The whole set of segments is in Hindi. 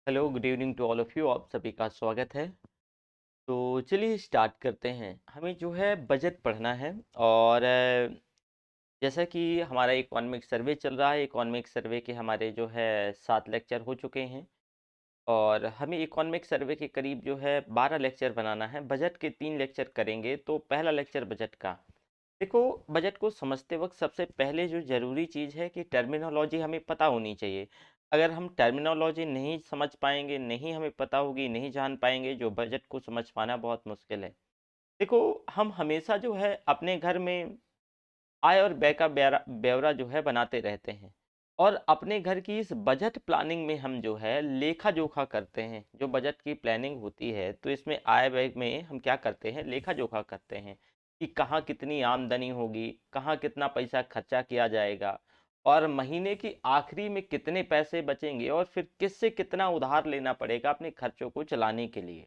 Hello, good evening to all of you. आप सभी का स्वागत है। तो चलिए स्टार्ट करते हैं। हमें जो है बजट पढ़ना है। और जैसा कि हमारा इकोनॉमिक सर्वे चल रहा है, इकोनॉमिक सर्वे के हमारे जो है 7 लेक्चर हो चुके हैं। और हमें इकोनॉमिक सर्वे के करीब जो है 12 लेक्चर बनाना है। बजट के 3 लेक्चर करेंगे। तो पहला लेक्चर बजट का। देखो, बजट को समझते वक्त सबसे पहले जो ज़रूरी चीज़ है कि टर्मिनोलॉजी हमें पता होनी चाहिए। अगर हम टर्मिनोलॉजी नहीं समझ पाएंगे, नहीं हमें पता होगी, नहीं जान पाएंगे, जो बजट को समझ पाना बहुत मुश्किल है। देखो, हम हमेशा जो है अपने घर में आय और व्यय का ब्यौरा ब्यौरा जो है बनाते रहते हैं। और अपने घर की इस बजट प्लानिंग में हम जो है लेखा जोखा करते हैं। जो बजट की प्लानिंग होती है तो इसमें आय व्यय में हम क्या करते हैं, लेखा जोखा करते हैं कि कहाँ कितनी आमदनी होगी, कहाँ कितना पैसा खर्चा किया जाएगा, और महीने की आखिरी में कितने पैसे बचेंगे, और फिर किससे कितना उधार लेना पड़ेगा अपने खर्चों को चलाने के लिए।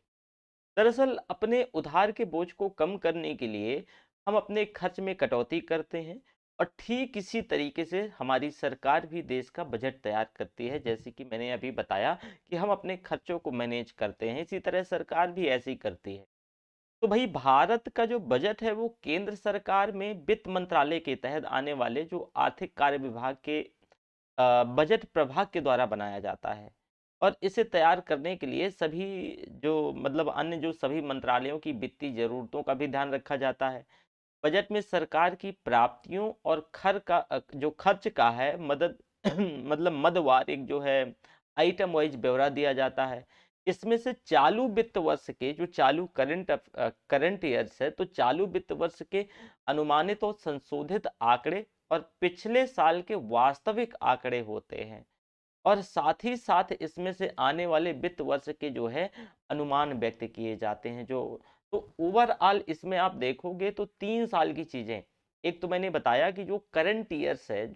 दरअसल अपने उधार के बोझ को कम करने के लिए हम अपने खर्च में कटौती करते हैं। और ठीक इसी तरीके से हमारी सरकार भी देश का बजट तैयार करती है। जैसे कि मैंने अभी बताया कि हम अपने खर्चों को मैनेज करते हैं, इसी तरह सरकार भी ऐसे ही करती है। तो भाई, भारत का जो बजट है वो केंद्र सरकार में वित्त मंत्रालय के तहत आने वाले जो आर्थिक कार्य विभाग के बजट प्रभाग के द्वारा बनाया जाता है। और इसे तैयार करने के लिए सभी जो मतलब अन्य जो सभी मंत्रालयों की वित्तीय जरूरतों का भी ध्यान रखा जाता है। बजट में सरकार की प्राप्तियों और जो खर्च का है मदद मतलब मदवार एक जो है आइटम वाइज ब्यौरा दिया जाता है। इसमें से चालू वित्त वर्ष के जो चालू करंट ईयर्स है, तो चालू वित्त वर्ष के अनुमानित और संशोधित आंकड़े और पिछले साल के वास्तविक आंकड़े होते हैं। और साथ ही साथ इसमें से आने वाले वित्त वर्ष के जो है अनुमान व्यक्त किए जाते हैं। जो तो ओवरऑल इसमें आप देखोगे तो 3 साल की चीजें। एक तो मैंने बताया कि जो करंट ईयर्स है,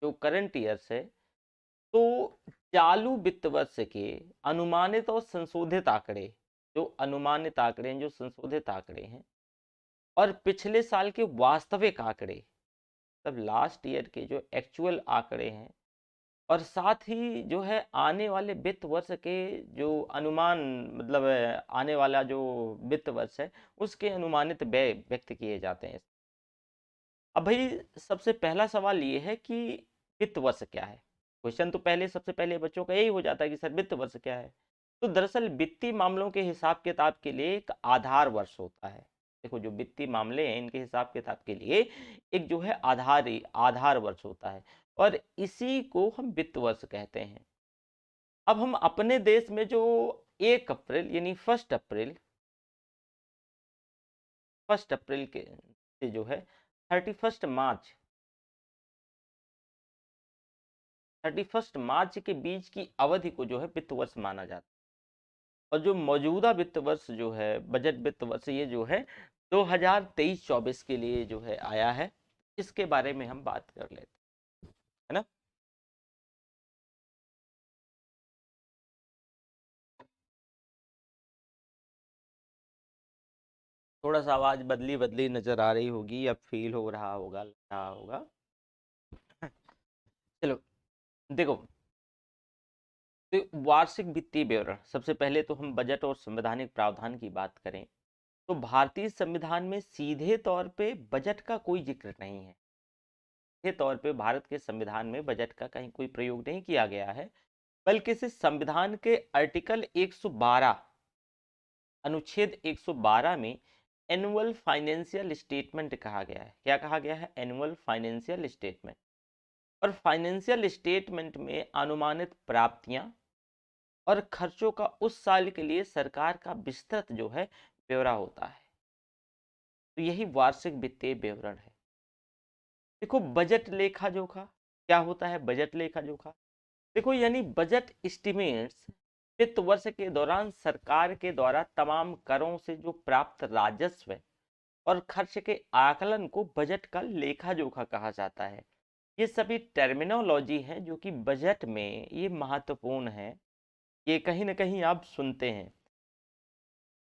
जो करंट ईयर्स है, तो चालू वित्त वर्ष के अनुमानित और संशोधित आंकड़े, जो अनुमानित आंकड़े हैं, जो संशोधित आंकड़े हैं, और पिछले साल के वास्तविक आंकड़े, तब लास्ट ईयर के जो एक्चुअल आंकड़े हैं, और साथ ही जो है आने वाले वित्त वर्ष के जो अनुमान, मतलब आने वाला जो वित्त वर्ष है उसके अनुमानित व्यय व्यक्त किए जाते हैं। अब भाई, सबसे पहला सवाल ये है कि वित्त वर्ष क्या है। क्वेश्चन तो पहले सबसे पहले बच्चों का यही हो जाता है कि सर वित्त वर्ष क्या है। तो दरअसल वित्तीय मामलों के हिसाब किताब के लिए एक आधार वर्ष होता है। देखो, जो वित्तीय मामले हैं इनके हिसाब किताब के लिए एक जो है आधार वर्ष होता है। और इसी को हम वित्त वर्ष कहते हैं। अब हम अपने देश में जो 1 अप्रैल यानी फर्स्ट अप्रैल के से जो है 31 मार्च 31 मार्च के बीच की अवधि को जो है वित्त वर्ष माना जाता है। और जो मौजूदा वित्त वर्ष जो है, बजट वित्त वर्ष, ये जो है 2023-24 के लिए जो है आया है। इसके बारे में हम बात कर लेते हैं, है ना। थोड़ा सा आवाज बदली बदली नजर आ रही होगी, अब फील हो रहा होगा, लग रहा होगा। चलो, देखो, तो वार्षिक वित्तीय विवरण, सबसे पहले तो हम बजट और संवैधानिक प्रावधान की बात करें तो भारतीय संविधान में सीधे तौर पे बजट का कोई जिक्र नहीं है। सीधे तौर पे भारत के संविधान में बजट का कहीं कोई प्रयोग नहीं किया गया है। बल्कि इसे संविधान के आर्टिकल 112, अनुच्छेद 112 में एनुअल फाइनेंशियल स्टेटमेंट कहा गया है। क्या कहा गया है? Annual financial statement. और फाइनेंशियल स्टेटमेंट में अनुमानित प्राप्तियां और खर्चों का उस साल के लिए सरकार का विस्तृत जो है ब्यौरा होता है। तो यही वार्षिक वित्तीय विवरण है। देखो, बजट लेखा जोखा क्या होता है? बजट लेखा जोखा, देखो, यानी बजट एस्टिमेट्स वित्त वर्ष के दौरान सरकार के द्वारा तमाम करों से जो प्राप्त राजस्व है और खर्च के आकलन को बजट का लेखा जोखा कहा जाता है। ये सभी टर्मिनोलॉजी हैं जो कि बजट में ये महत्वपूर्ण है। ये कहीं ना कहीं आप सुनते हैं।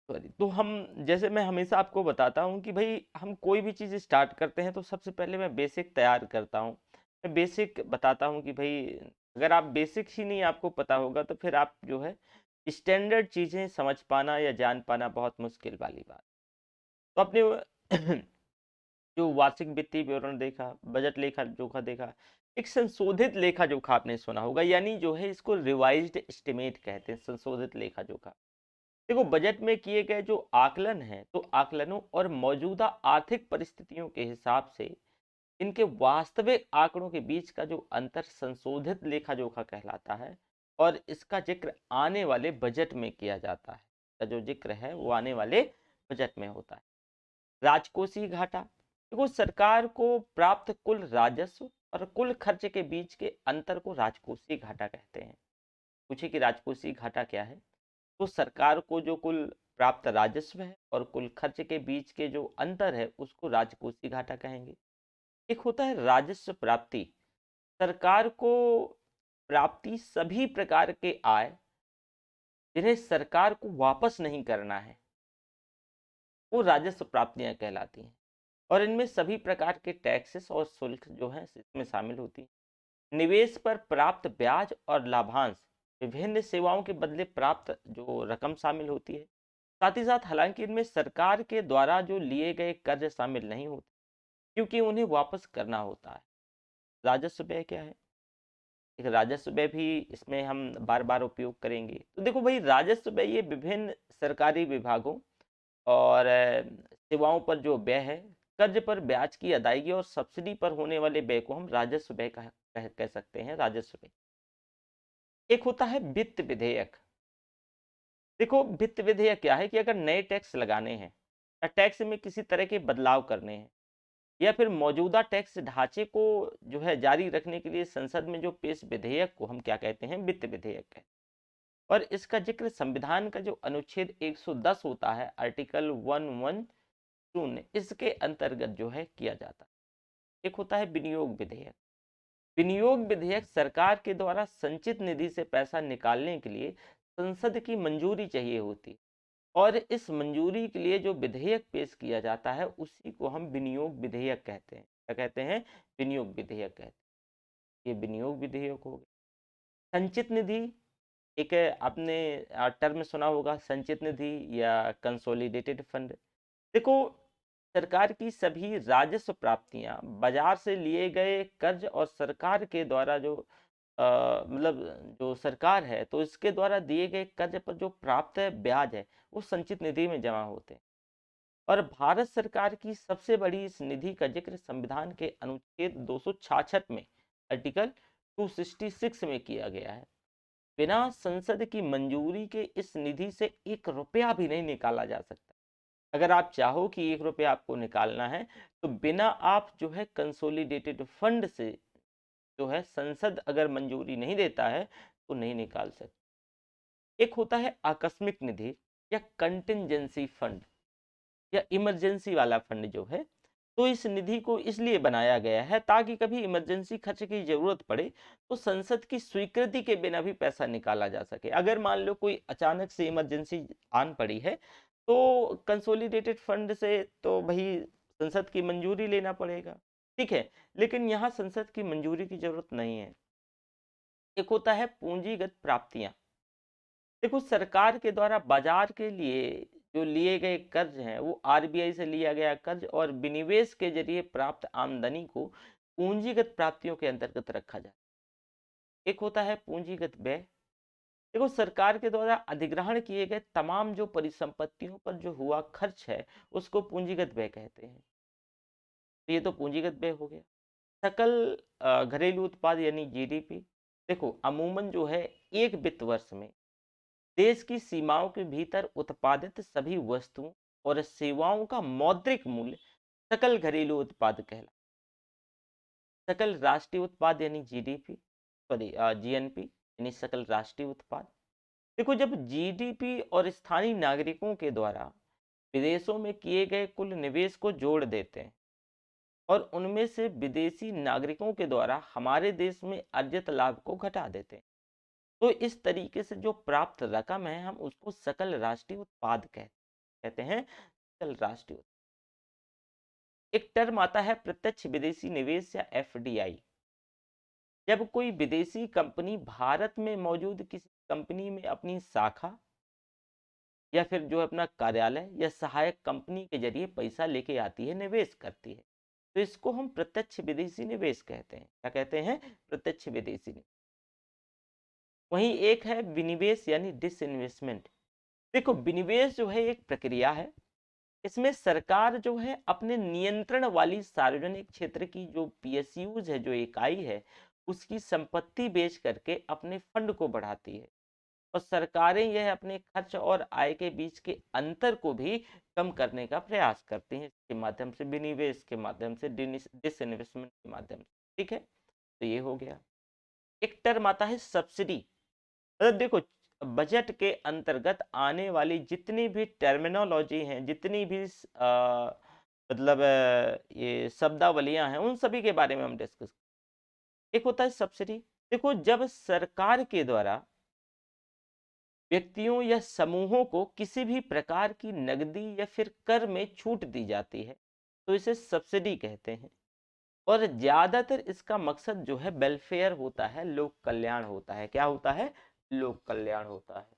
सॉरी, तो हम, जैसे मैं हमेशा आपको बताता हूँ कि भाई हम कोई भी चीज़ स्टार्ट करते हैं तो सबसे पहले मैं बेसिक तैयार करता हूँ। मैं बेसिक बताता हूँ कि भाई अगर आप बेसिक्स ही नहीं आपको पता होगा तो फिर आप जो है स्टैंडर्ड चीज़ें समझ पाना या जान पाना बहुत मुश्किल वाली बात। तो आपने जो वार्षिक वित्तीय विवरण देखा, बजट लेखा जोखा देखा, एक संशोधित लेखा जोखा आपने सुना होगा, यानी जो है इसको रिवाइज्ड एस्टिमेट कहते हैं, संशोधित लेखा जोखा। देखो बजट में किए गए जो आकलन हैं तो आकलनों और मौजूदा आर्थिक परिस्थितियों के हिसाब से इनके वास्तविक आंकड़ों के बीच का जो अंतर संशोधित लेखा जोखा कहलाता है, और इसका जिक्र आने वाले बजट में किया जाता है। का जो जिक्र है वो आने वाले बजट में होता है। राजकोषीय घाटा, देखो सरकार को प्राप्त कुल राजस्व और कुल खर्च के बीच के अंतर को राजकोषीय घाटा कहते हैं। पूछे कि राजकोषीय घाटा क्या है, तो सरकार को जो कुल प्राप्त राजस्व है और कुल खर्च के बीच के जो अंतर है उसको राजकोषीय घाटा कहेंगे। एक होता है राजस्व प्राप्ति, सरकार को प्राप्ति सभी प्रकार के आय जिन्हें सरकार को वापस नहीं करना है वो राजस्व प्राप्तियां कहलाती हैं, और इनमें सभी प्रकार के टैक्सेस और शुल्क जो है इसमें शामिल होती हैं। निवेश पर प्राप्त ब्याज और लाभांश, विभिन्न सेवाओं के बदले प्राप्त जो रकम शामिल होती है। साथ ही साथ हालांकि इनमें सरकार के द्वारा जो लिए गए कर्ज शामिल नहीं होते क्योंकि उन्हें वापस करना होता है। राजस्व व्यय क्या है, एक राजस्व व्यय भी इसमें हम बार बार उपयोग करेंगे। तो देखो भाई राजस्व व्यय ये विभिन्न सरकारी विभागों और सेवाओं पर जो व्यय है, कर्ज पर ब्याज की अदायगी और सब्सिडी पर होने वाले व्यय को हम राजस्व व्यय कह सकते हैं, राजस्व व्यय। एक होता है वित्त विधेयक। देखो वित्त विधेयक क्या है कि अगर नए टैक्स लगाने हैं या टैक्स में किसी तरह के बदलाव करने हैं या फिर मौजूदा टैक्स ढांचे को जो है जारी रखने के लिए संसद में जो पेश विधेयक को हम क्या कहते हैं, वित्त विधेयक कहते हैं। और इसका जिक्र संविधान का जो अनुच्छेद 110 होता है, आर्टिकल 110, इसके अंतर्गत जो है किया जाता है। एक होता है विनियोग विधेयक। विनियोग विधेयक सरकार के द्वारा संचित निधि से पैसा निकालने के लिए संसद की मंजूरी चाहिए होती है, और इस मंजूरी के लिए जो विधेयक पेश किया जाता है उसी को हम विनियोग विधेयक कहते हैं। क्या कहते हैं, विनियोग विधेयक कहते हैं। ये विनियोग विधेयक हो गया। संचित निधि, एक आपने टर्म सुना होगा संचित निधि या कंसोलिडेटेड फंड। देखो सरकार की सभी राजस्व प्राप्तियां बाजार से लिए गए कर्ज और सरकार के द्वारा जो मतलब जो सरकार है तो इसके द्वारा दिए गए कर्ज पर जो प्राप्त है ब्याज है वो संचित निधि में जमा होते हैं। और भारत सरकार की सबसे बड़ी इस निधि का जिक्र संविधान के अनुच्छेद 266 में, आर्टिकल 266 में किया गया है। बिना संसद की मंजूरी के इस निधि से 1 रुपया भी नहीं निकाला जा सकता। अगर आप चाहो कि 1 रुपया आपको निकालना है तो बिना आप जो है कंसोलिडेटेड फंड से जो है संसद अगर मंजूरी नहीं देता है तो नहीं निकाल सकते। एक होता है आकस्मिक निधि या कंटिंजेंसी फंड या इमरजेंसी वाला फंड जो है, तो इस निधि को इसलिए बनाया गया है ताकि कभी इमरजेंसी खर्च की जरूरत पड़े तो संसद की स्वीकृति के बिना भी पैसा निकाला जा सके। अगर मान लो कोई अचानक से इमरजेंसी आन पड़ी है तो कंसोलिडेटेड फंड से तो भाई संसद की मंजूरी लेना पड़ेगा, ठीक है, लेकिन यहाँ संसद की मंजूरी की जरूरत नहीं है। एक होता है पूंजीगत प्राप्तियां। देखो सरकार के द्वारा बाजार के लिए जो लिए गए कर्ज हैं वो आरबीआई से लिया गया कर्ज और विनिवेश के जरिए प्राप्त आमदनी को पूंजीगत प्राप्तियों के अंतर्गत रखा जाए। एक होता है पूंजीगत व्यय। देखो सरकार के द्वारा अधिग्रहण किए गए तमाम जो परिसंपत्तियों पर जो हुआ खर्च है उसको पूंजीगत व्यय कहते हैं। तो ये तो पूंजीगत व्यय हो गया। सकल घरेलू उत्पाद यानी जीडीपी। देखो अमूमन जो है एक वित्त वर्ष में देश की सीमाओं के भीतर उत्पादित सभी वस्तुओं और सेवाओं का मौद्रिक मूल्य सकल घरेलू उत्पाद कहला। सकल राष्ट्रीय उत्पाद यानी जीडीपी, सॉरी जीएनपी यानी सकल राष्ट्रीय उत्पाद। देखो जब जीडीपी और स्थानीय नागरिकों के द्वारा विदेशों में किए गए कुल निवेश को जोड़ देते हैं और उनमें से विदेशी नागरिकों के द्वारा हमारे देश में अर्जित लाभ को घटा देते हैं, तो इस तरीके से जो प्राप्त रकम है हम उसको सकल राष्ट्रीय उत्पाद कहते हैं, सकल राष्ट्रीय। एक टर्म आता है प्रत्यक्ष विदेशी निवेश या एफडीआई। जब कोई विदेशी कंपनी भारत में मौजूद किसी कंपनी में अपनी शाखा या फिर जो अपना कार्यालय या सहायक कंपनी के जरिए पैसा लेके आती है, निवेश करती है, तो इसको हम प्रत्यक्ष विदेशी निवेश कहते हैं। क्या कहते हैं? प्रत्यक्ष विदेशी निवेश। वहीं एक है विनिवेश यानी डिसइन्वेस्टमेंट। देखो, विनिवेश जो है एक प्रक्रिया है। इसमें सरकार जो है अपने नियंत्रण वाली सार्वजनिक क्षेत्र की जो पीएसयूज है, जो इकाई है, उसकी संपत्ति बेच करके अपने फंड को बढ़ाती है। और सरकारें यह अपने खर्च और आय के बीच के अंतर को भी कम करने का प्रयास करती हैं, इसके माध्यम से, विनिवेश के माध्यम से, डिसइन्वेस्टमेंट के माध्यम से। ठीक है, तो ये हो गया। एक टर्म आता है सब्सिडी। मतलब देखो, बजट के अंतर्गत आने वाली जितनी भी टर्मिनोलॉजी हैं, जितनी भी ये शब्दावलियां हैं, उन सभी के बारे में हम डिस्कस। एक होता है सब्सिडी। देखो, जब सरकार के द्वारा व्यक्तियों या समूहों को किसी भी प्रकार की नकदी या फिर कर में छूट दी जाती है, तो इसे सब्सिडी कहते हैं। और ज्यादातर इसका मकसद जो है वेलफेयर होता है, लोक कल्याण होता है। क्या होता है? लोक कल्याण होता है।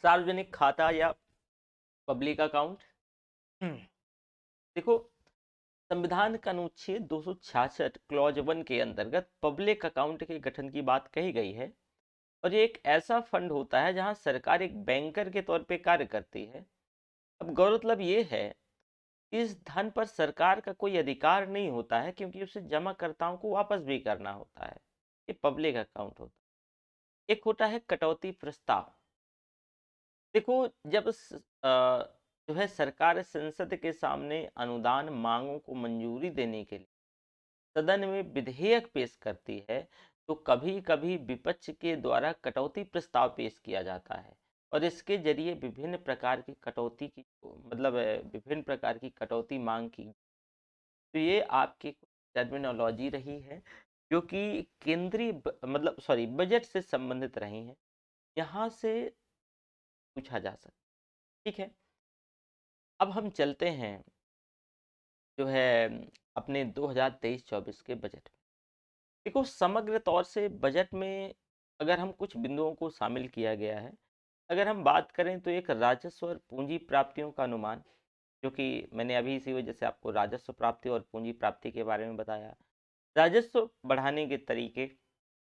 सार्वजनिक खाता या पब्लिक अकाउंट। देखो, संविधान का अनुच्छेद 266 क्लॉज 1 के अंतर्गत पब्लिक अकाउंट के गठन की बात कही गई है। और ये एक ऐसा फंड होता है जहां सरकार एक बैंकर के तौर पे कार्य करती है। अब गौरतलब ये है, इस धन पर सरकार का कोई अधिकार नहीं होता है, क्योंकि उसे जमाकर्ताओं को वापस भी करना होता है। ये पब्लिक अकाउंट होता है। एक होता है कटौती प्रस्ताव। देखो, जब जो है सरकार संसद के सामने अनुदान मांगों को मंजूरी देने के लिए सदन में विधेयक पेश करती है, तो कभी कभी विपक्ष के द्वारा कटौती प्रस्ताव पेश किया जाता है। और इसके जरिए विभिन्न प्रकार की कटौती की, विभिन्न प्रकार की कटौती मांग की। तो ये आपकी टर्मिनोलॉजी रही है, जो कि केंद्रीय सॉरी, बजट से संबंधित रही हैं। यहाँ से पूछा जा सकता। ठीक है, अब हम चलते हैं जो है अपने 2023-24 के बजट में। देखो, समग्र तौर से बजट में अगर हम कुछ बिंदुओं को शामिल किया गया है। अगर हम बात करें तो एक राजस्व और पूंजी प्राप्तियों का अनुमान, जो कि मैंने अभी इसी वजह से आपको राजस्व प्राप्ति और पूंजी प्राप्ति के बारे में बताया। राजस्व बढ़ाने के तरीके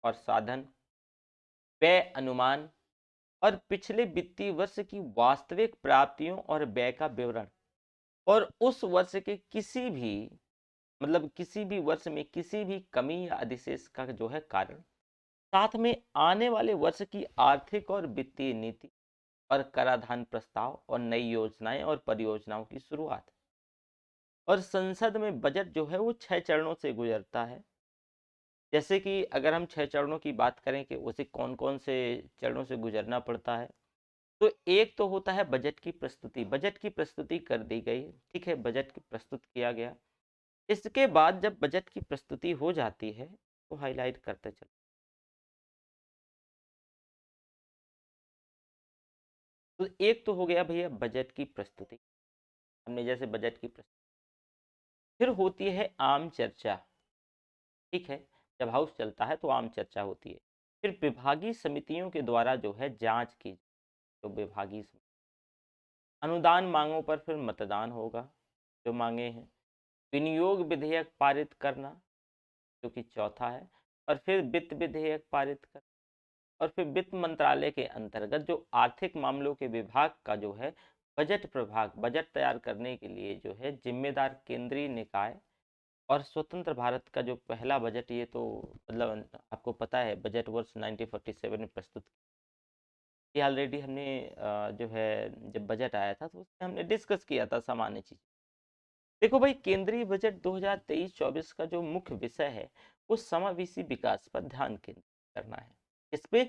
और साधन, व्यय अनुमान, और पिछले वित्तीय वर्ष की वास्तविक प्राप्तियों और व्यय का विवरण, और उस वर्ष के किसी भी वर्ष में किसी भी कमी या अधिशेष का जो है कारण, साथ में आने वाले वर्ष की आर्थिक और वित्तीय नीति और कराधान प्रस्ताव और नई योजनाएं और परियोजनाओं की शुरुआत। और संसद में बजट जो है वो 6 चरणों से गुजरता है। जैसे कि अगर हम 6 चरणों की बात करें कि उसे कौन कौन से चरणों से गुजरना पड़ता है, तो एक तो होता है बजट की प्रस्तुति। बजट की प्रस्तुति कर दी गई, ठीक है, बजट की प्रस्तुत किया गया। इसके बाद जब बजट की प्रस्तुति हो जाती है, तो हाईलाइट करते चलो। तो एक तो हो गया भैया बजट की प्रस्तुति, हमने जैसे बजट की प्रस्तुति। फिर होती है आम चर्चा। ठीक है, जब हाउस चलता है तो आम चर्चा होती है। फिर विभागीय समितियों के द्वारा जो है जांच की, तो विभागीय अनुदान मांगों पर फिर मतदान होगा, जो मांगे हैं। विनियोग विधेयक पारित करना, जो कि चौथा है। और फिर वित्त विधेयक पारित कर, और फिर वित्त मंत्रालय के अंतर्गत जो आर्थिक मामलों के विभाग का जो है बजट प्रभाग, बजट तैयार करने के लिए जो है जिम्मेदार केंद्रीय निकाय। और स्वतंत्र भारत का जो पहला बजट, ये तो आपको पता है, बजट वर्ष 1947 में प्रस्तुत। ये ऑलरेडी हमने जो है जब बजट आया था तो उसमें हमने डिस्कस किया था सामान्य चीज। देखो भाई, केंद्रीय बजट 2023-24 का जो मुख्य विषय है, वो समावेशी विकास पर ध्यान केंद्रित करना है। इस पे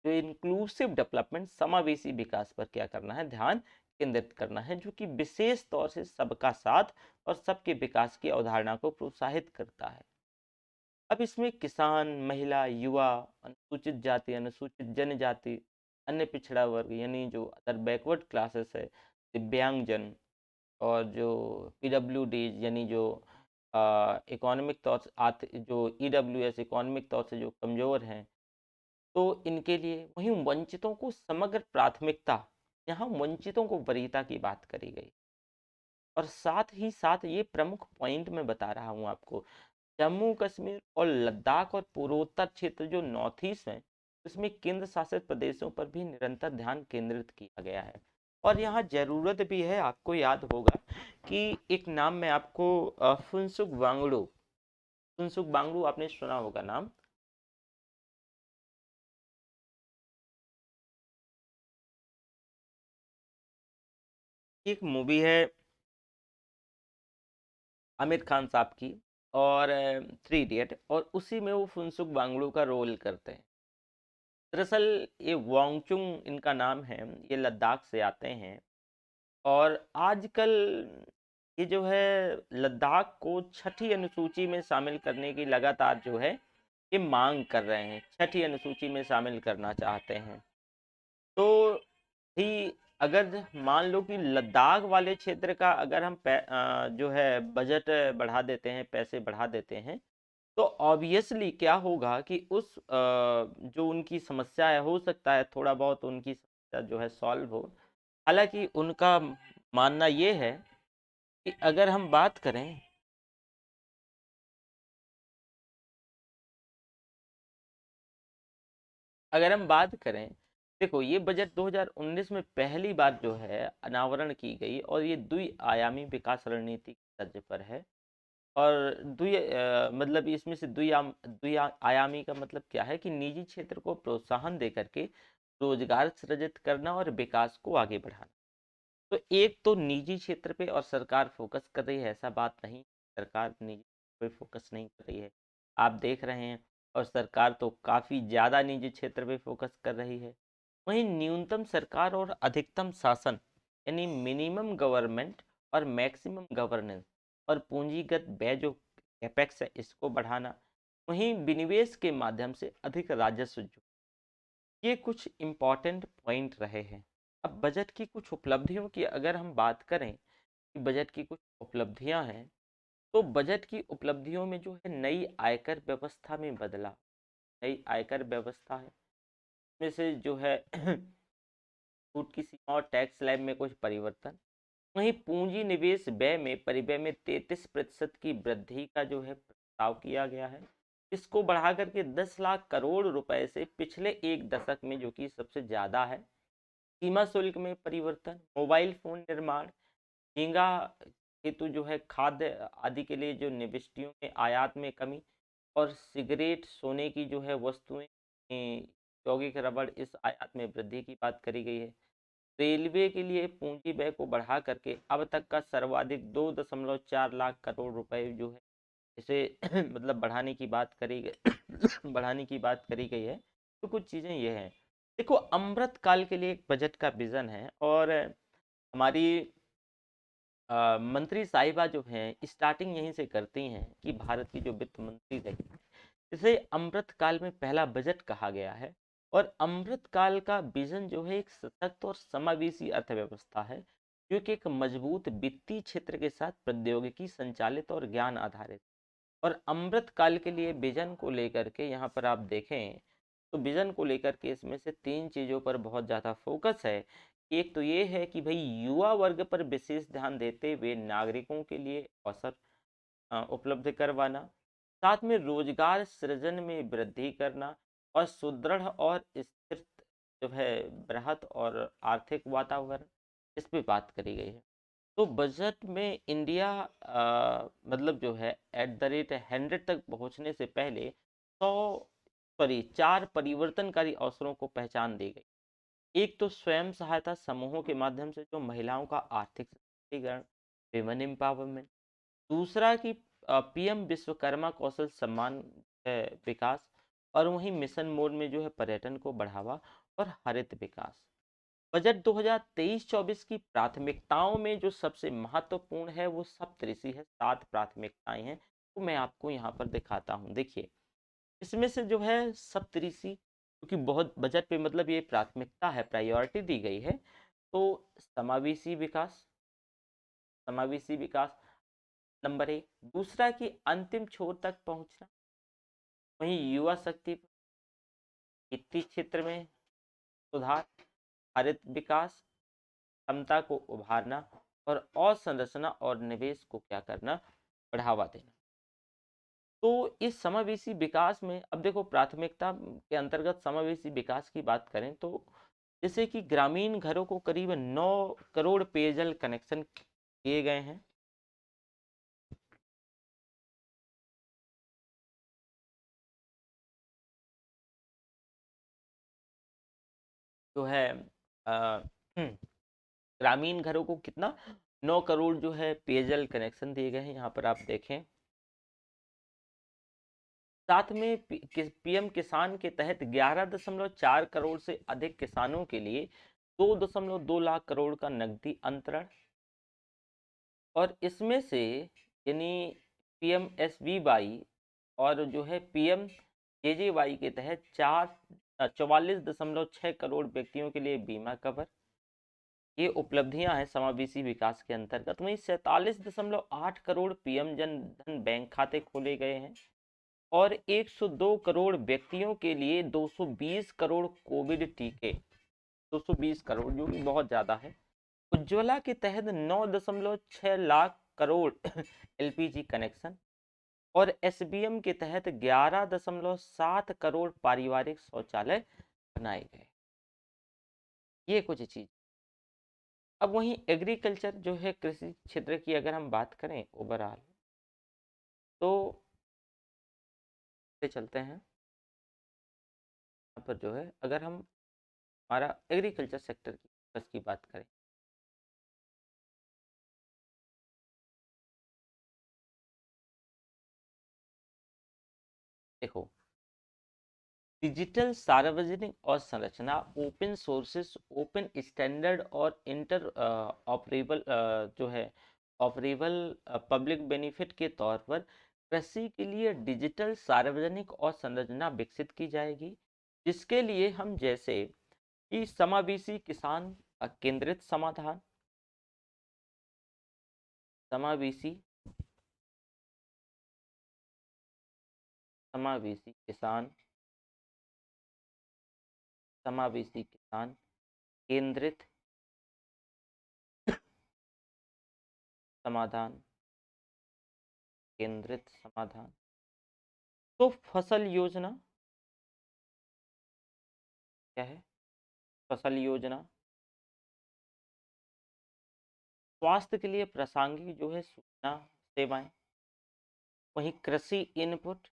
जो इंक्लूसिव डेवलपमेंट, समावेशी विकास पर क्या करना है, ध्यान केंद्रित करना है, जो कि विशेष तौर से सबका साथ और सबके विकास की अवधारणा को प्रोत्साहित करता है। अब इसमें किसान, महिला, युवा, अनुसूचित जाति, अनुसूचित जनजाति, अन्य पिछड़ा वर्ग यानी जो अदर बैकवर्ड क्लासेस है, दिव्यांगजन, और जो पीडब्ल्यूडीज यानी जो इकोनॉमिक तौर से जो ईडब्ल्यूएस इकोनॉमिक तौर से जो कमज़ोर हैं, तो इनके लिए। वहीं वंचितों को समग्र प्राथमिकता, यहाँ वंचितों को वरीयता की बात करी गई। और साथ ही साथ ये प्रमुख पॉइंट मैं बता रहा हूँ आपको, जम्मू कश्मीर और लद्दाख और पूर्वोत्तर क्षेत्र जो नॉर्थ ईस्ट है, उसमें केंद्र शासित प्रदेशों पर भी निरंतर ध्यान केंद्रित किया गया है। और यहाँ जरूरत भी है, आपको याद होगा कि एक नाम मैं आपको फुनसुक वांगडू, फुनसुक वांगडू आपने सुना होगा नाम। एक मूवी है आमिर खान साहब की, और थ्री इडियट, और उसी में वो फुनसुक वांगडू का रोल करते हैं। दरअसल ये वांगचुंग इनका नाम है, ये लद्दाख से आते हैं। और आजकल ये जो है लद्दाख को छठी अनुसूची में शामिल करने की लगातार जो है ये मांग कर रहे हैं, छठी अनुसूची में शामिल करना चाहते हैं। तो ही अगर मान लो कि लद्दाख वाले क्षेत्र का अगर हम जो है बजट बढ़ा देते हैं, पैसे बढ़ा देते हैं, तो ऑब्वियसली क्या होगा कि उस जो उनकी समस्या है, हो सकता है थोड़ा बहुत उनकी समस्या जो है सॉल्व हो। हालांकि उनका मानना ये है कि अगर हम बात करें, देखो ये बजट 2019 में पहली बार जो है अनावरण की गई, और ये द्विआयामी विकास रणनीति की तर्ज पर है। और मतलब इसमें से द्विआयामी का मतलब क्या है कि निजी क्षेत्र को प्रोत्साहन दे करके रोजगार सृजित करना और विकास को आगे बढ़ाना। तो एक तो निजी क्षेत्र पे और सरकार फोकस कर रही है, ऐसा बात नहीं, सरकार निजी पे फोकस नहीं कर रही है, आप देख रहे हैं। और सरकार तो काफ़ी ज़्यादा निजी क्षेत्र पे फोकस कर रही है। वहीं न्यूनतम सरकार और अधिकतम शासन, यानी मिनिमम गवर्नमेंट और मैक्सिमम गवर्नेंस, और पूंजीगत व्यय जो कैपेक्स है इसको बढ़ाना। वहीं विनिवेश के माध्यम से अधिक राजस्व, ये कुछ इम्पॉर्टेंट पॉइंट रहे हैं। अब बजट की कुछ उपलब्धियों की अगर हम बात करें कि बजट की कुछ उपलब्धियां हैं, तो बजट की उपलब्धियों में जो है नई आयकर व्यवस्था में बदलाव, नई आयकर व्यवस्था है, इसमें से जो है छूट की सीमा और टैक्स स्लैब में कुछ परिवर्तन। वहीं पूंजी निवेश व्यय में परिव्यय में 33% की वृद्धि का जो है प्रस्ताव किया गया है। इसको बढ़ा करके 10 लाख करोड़ रुपए से पिछले एक दशक में, जो कि सबसे ज़्यादा है। सीमा शुल्क में परिवर्तन, मोबाइल फोन निर्माण, झींगा हेतु जो है खाद्य आदि के लिए जो निविष्टियों में आयात में कमी, और सिगरेट, सोने की जो है वस्तुएं, यौगिक रबड़, इस आयात में वृद्धि की बात करी गई है। रेलवे के लिए पूंजी व्यय को बढ़ा करके अब तक का सर्वाधिक 2.4 लाख करोड़ रुपए जो है इसे मतलब बढ़ाने की बात करी गई बढ़ाने की बात करी गई है। तो कुछ चीज़ें ये हैं। देखो अमृत काल के लिए एक बजट का विजन है, और हमारी मंत्री साहिबा जो हैं स्टार्टिंग यहीं से करती हैं कि भारत की जो वित्त मंत्री रही, इसे अमृत काल में पहला बजट कहा गया है। और अमृत काल का विजन जो है एक सशक्त और समावेशी अर्थव्यवस्था है, जो कि एक मजबूत वित्तीय क्षेत्र के साथ प्रौद्योगिकी संचालित और ज्ञान आधारित। और अमृत काल के लिए विजन को लेकर के यहाँ पर आप देखें, तो विजन को लेकर के इसमें से तीन चीज़ों पर बहुत ज़्यादा फोकस है। एक तो ये है कि भाई युवा वर्ग पर विशेष ध्यान देते हुए नागरिकों के लिए अवसर उपलब्ध करवाना, साथ में रोजगार सृजन में वृद्धि करना, और सुदृढ़ और स्थिर जो है बृहत और आर्थिक वातावरण, इस पे बात करी गई है। तो बजट में इंडिया मतलब जो है एट द रेट 100 तक पहुंचने से पहले 4 परिवर्तनकारी अवसरों को पहचान दी गई। एक तो स्वयं सहायता समूहों के माध्यम से जो महिलाओं का आर्थिक सशक्तिकरण, विमेन एम्पावरमेंट। दूसरा कि पीएम विश्वकर्मा कौशल सम्मान विकास, और वहीं मिशन मोड में जो है पर्यटन को बढ़ावा और हरित विकास। बजट 2023-24 की प्राथमिकताओं में जो सबसे महत्वपूर्ण है वो सप्तऋषि है, 7 प्राथमिकताएं हैं। तो मैं आपको यहाँ पर दिखाता हूँ, देखिए इसमें से जो है सप्तऋषि क्योंकि बहुत बजट पे मतलब ये प्राथमिकता है, प्रायोरिटी दी गई है। तो समावेशी विकास, समावेशी विकास नंबर एक। दूसरा कि अंतिम छोर तक पहुंचना। वहीं युवा शक्ति, वित्तीय क्षेत्र में सुधार, हरित विकास, क्षमता को उभारना और अवसंरचना और निवेश को क्या करना, बढ़ावा देना। तो इस समावेशी विकास में अब देखो, प्राथमिकता के अंतर्गत समावेशी विकास की बात करें तो जैसे कि ग्रामीण घरों को करीब 9 करोड़ पेयजल कनेक्शन किए गए हैं। जो है ग्रामीण घरों को कितना, 9 करोड़ जो है पेयजल कनेक्शन दिए गए हैं, यहाँ पर आप देखें। साथ में पीएम किसान के तहत 11.4 करोड़ से अधिक किसानों के लिए 2.2 लाख करोड़ का नकदी अंतरण। और इसमें से यानी पीएमएसबीवाई और जो है पीएमजेजेवाई के तहत 44.6 करोड़ व्यक्तियों के लिए बीमा कवर। ये उपलब्धियां हैं समावेशी विकास के अंतर्गत। वहीं 47.8 करोड़ पीएम जन धन बैंक खाते खोले गए हैं और 102 करोड़ व्यक्तियों के लिए 220 करोड़ कोविड टीके, 220 करोड़ जो कि बहुत ज़्यादा है। उज्ज्वला के तहत 9.6 लाख करोड़ एलपीजी कनेक्शन और एसबीएम के तहत 11.7 करोड़ पारिवारिक शौचालय बनाए गए। ये कुछ चीज़। अब वहीं एग्रीकल्चर जो है, कृषि क्षेत्र की अगर हम बात करें ओवरऑल, तो चलते हैं यहाँ पर जो है, अगर हम हमारा एग्रीकल्चर सेक्टर की फोकस की बात करें, देखो डिजिटल सार्वजनिक और संरचना, ओपन सोर्सेस, ओपन स्टैंडर्ड और इंटर ऑपरेबल जो है ऑपरेबल पब्लिक बेनिफिट के तौर पर कृषि के लिए डिजिटल सार्वजनिक और संरचना विकसित की जाएगी, जिसके लिए हम जैसे कि समावेशी किसान केंद्रित समाधान, समावेशी समावेशी किसान, समावेशी किसान केंद्रित समाधान, केंद्रित समाधान। तो फसल योजना क्या है? फसल योजना स्वास्थ्य के लिए प्रासंगिक जो है सूचना सेवाएं। वहीं कृषि इनपुट,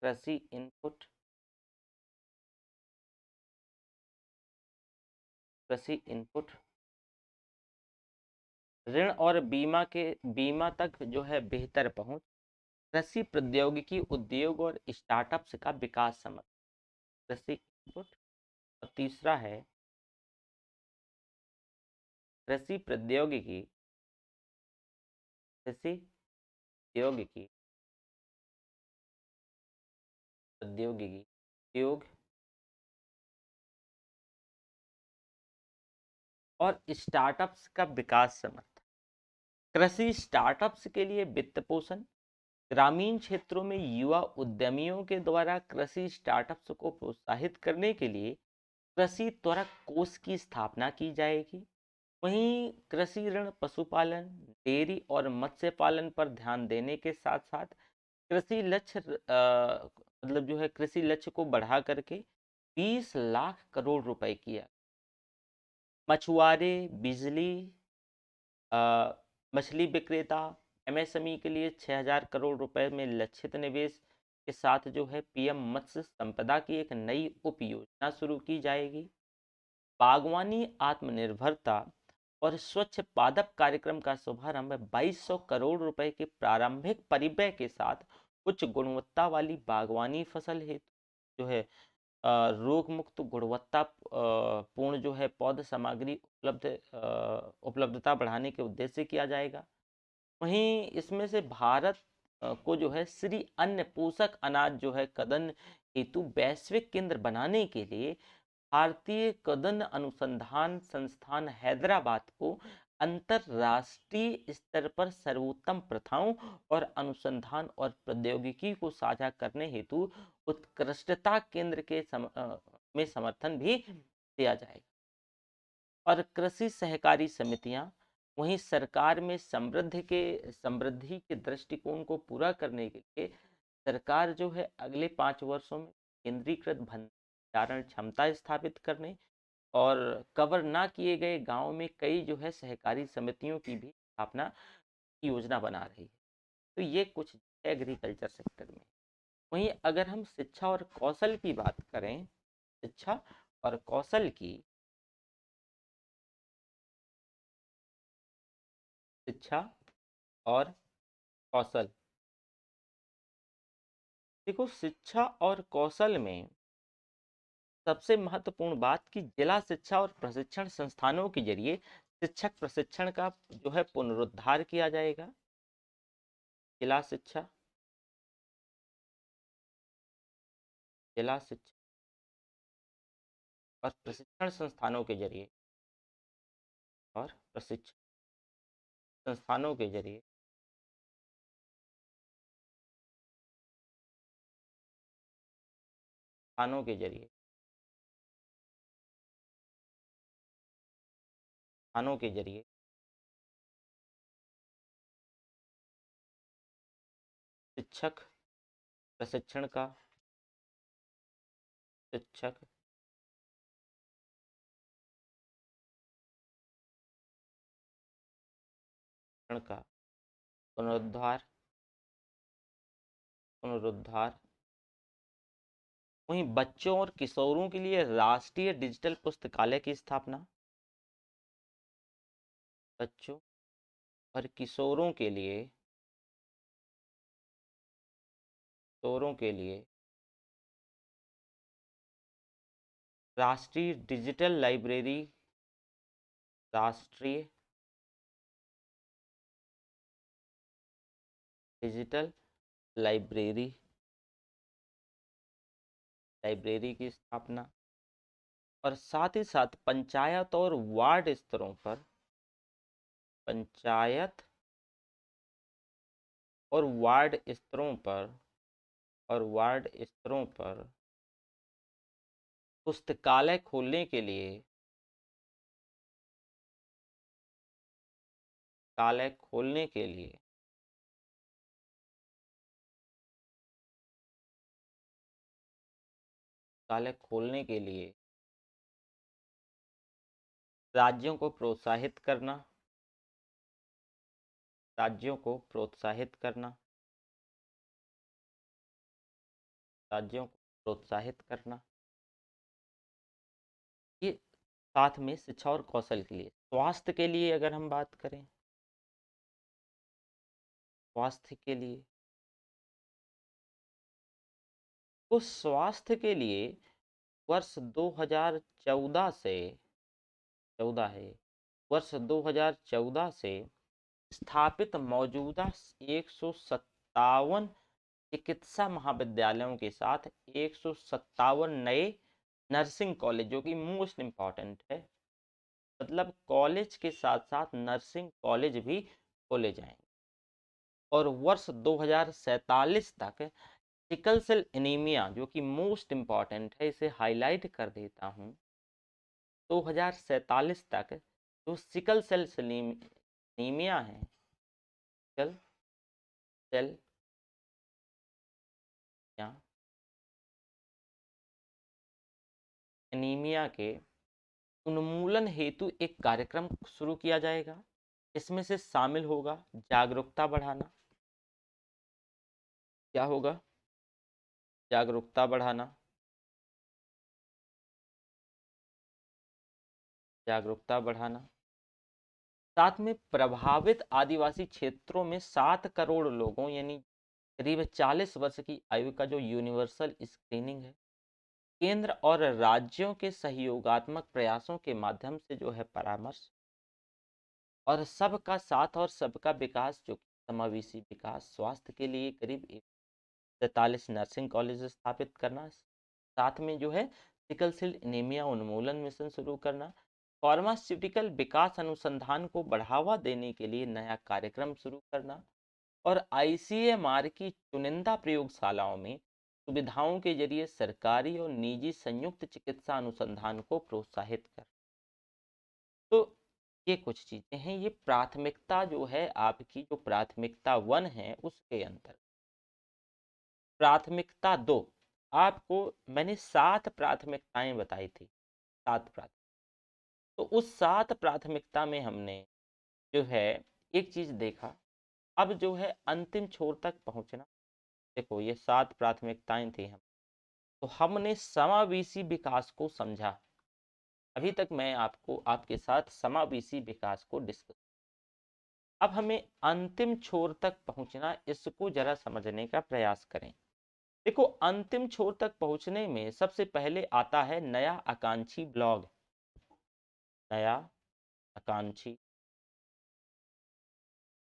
कृषि इनपुट, कृषि इनपुट, ऋण और बीमा तक जो है बेहतर पहुंच, कृषि प्रौद्योगिकी उद्योग और स्टार्टअप्स का विकास समर्थन। कृषि इनपुट। और तीसरा है कृषि प्रौद्योगिकी, कृषि प्रौद्योगिकी, प्रौद्योगिकी उद्योग और स्टार्टअप्स का विकास समर्थन। कृषि स्टार्टअप्स के लिए वित्त पोषण, ग्रामीण क्षेत्रों में युवा उद्यमियों के द्वारा कृषि स्टार्टअप्स को प्रोत्साहित करने के लिए कृषि त्वरक कोष की स्थापना की जाएगी। वहीं कृषि ऋण, पशुपालन, डेयरी और मत्स्य पालन पर ध्यान देने के साथ साथ कृषि लक्ष्य मतलब जो है कृषि लक्ष्य को बढ़ा करके 20 लाख करोड़ रुपए किया। मछुआरे, बिजली, अ, मछली विक्रेता, एमएसएमई के लिए 6,000 करोड़ रुपए में लक्षित निवेश के साथ जो है पीएम मत्स्य संपदा की एक नई उप योजना शुरू की जाएगी। बागवानी आत्मनिर्भरता और स्वच्छ पादप कार्यक्रम का शुभारंभ 2200 करोड़ रुपए के प्रारंभिक परिव्यय के साथ उच्च गुणवत्ता वाली बागवानी फसल हेतु जो है रोग मुक्त गुणवत्ता पूर्ण जो है पौध सामग्री उपलब्धता बढ़ाने के उद्देश्य से किया जाएगा। वहीं इसमें से भारत को जो है श्री अन्न पोषक अनाज जो है कदन हेतु वैश्विक केंद्र बनाने के लिए भारतीय कदन अनुसंधान संस्थान हैदराबाद को अंतरराष्ट्रीय स्तर पर सर्वोत्तम प्रथाओं और अनुसंधान और प्रौद्योगिकी को साझा करने हेतु उत्कृष्टता केंद्र के में समर्थन भी दिया जाएगा। और कृषि सहकारी समितियां, वहीं सरकार में समृद्धि के दृष्टिकोण को पूरा करने के लिए सरकार जो है अगले 5 वर्षों में केंद्रीकृत भंडारण क्षमता स्थापित करने और कवर ना किए गए गांव में कई जो है सहकारी समितियों की भी स्थापना की योजना बना रही है। तो ये कुछ एग्रीकल्चर सेक्टर में। वहीं अगर हम शिक्षा और कौशल की बात करें, शिक्षा और कौशल की, शिक्षा और कौशल, देखो शिक्षा और कौशल में सबसे महत्वपूर्ण बात कि जिला शिक्षा और प्रशिक्षण संस्थानों के जरिए शिक्षक प्रशिक्षण का जो है पुनरुद्धार किया जाएगा। जिला शिक्षा, जिला शिक्षा और प्रशिक्षण संस्थानों के जरिए, और प्रशिक्षण संस्थानों के जरिए स्थानों के जरिए स्थानों के जरिए शिक्षक प्रशिक्षण का शिक्षक प्रशिक्षण का पुनरुद्धार पुनरुद्धार वहीं बच्चों और किशोरों के लिए राष्ट्रीय डिजिटल पुस्तकालय की स्थापना, बच्चों और किशोरों के लिए राष्ट्रीय डिजिटल लाइब्रेरी, राष्ट्रीय डिजिटल लाइब्रेरी लाइब्रेरी की स्थापना। और साथ ही साथ पंचायत और वार्ड स्तरों पर, पंचायत और वार्ड स्तरों पर वार्ड स्तरों पर पुस्तकालय खोलने के लिए, पुस्तकालय खोलने के लिए पुस्तकालय खोलने के लिए राज्यों को प्रोत्साहित करना, राज्यों को प्रोत्साहित करना, राज्यों को प्रोत्साहित करना। ये साथ में शिक्षा और कौशल के लिए। स्वास्थ्य के लिए अगर हम बात करें, स्वास्थ्य के लिए, तो स्वास्थ्य के लिए वर्ष 2014 से 14 है, वर्ष 2014 से स्थापित मौजूदा 157 चिकित्सा महाविद्यालयों के साथ 157 नए नर्सिंग कॉलेज, जो कि मोस्ट इम्पॉर्टेंट है, मतलब कॉलेज के साथ साथ नर्सिंग कॉलेज भी खोले जाएंगे। और वर्ष 2047 तक सिकल सेल एनीमिया, जो कि मोस्ट इम्पॉर्टेंट है, इसे हाईलाइट कर देता हूँ, 2047 तक जो सिकल सेल एनीमिया है, सिकल सेल एनीमिया के उन्मूलन हेतु एक कार्यक्रम शुरू किया जाएगा। इसमें से शामिल होगा जागरूकता बढ़ाना, क्या होगा, जागरूकता बढ़ाना, जागरूकता बढ़ाना। साथ में प्रभावित आदिवासी क्षेत्रों में 7 करोड़ लोगों यानी करीब 40 वर्ष की आयु का जो यूनिवर्सल स्क्रीनिंग है, केंद्र और राज्यों के सहयोगात्मक प्रयासों के माध्यम से जो है परामर्श, और सबका साथ और सबका विकास जो समावेशी विकास, स्वास्थ्य के लिए करीब 43 नर्सिंग कॉलेज स्थापित करना, साथ में जो है सिकल सेल एनीमिया उन्मूलन मिशन शुरू करना, फार्मास्यूटिकल विकास अनुसंधान को बढ़ावा देने के लिए नया कार्यक्रम शुरू करना, और आईसीएमआर की चुनिंदा प्रयोगशालाओं में सुविधाओं के जरिए सरकारी और निजी संयुक्त चिकित्सा अनुसंधान को प्रोत्साहित कर। तो ये कुछ चीजें हैं, ये प्राथमिकता जो है आपकी, जो प्राथमिकता 1 है उसके अंतर। प्राथमिकता 2, आपको मैंने 7 प्राथमिकताएं बताई थी, 7 प्राथमिकता। तो उस 7 प्राथमिकता में हमने जो है एक चीज देखा। अब जो है अंतिम छोर तक पहुंचना, देखो ये 7 प्राथमिकताएं थी हम, तो हमने समावेशी विकास को समझा। अभी तक मैं आपको आपके साथ समावेशी विकास को डिस्कस, अब हमें अंतिम छोर तक पहुंचना, इसको जरा समझने का प्रयास करें। देखो अंतिम छोर तक पहुंचने में सबसे पहले आता है नया आकांक्षी ब्लॉग। नया आकांक्षी,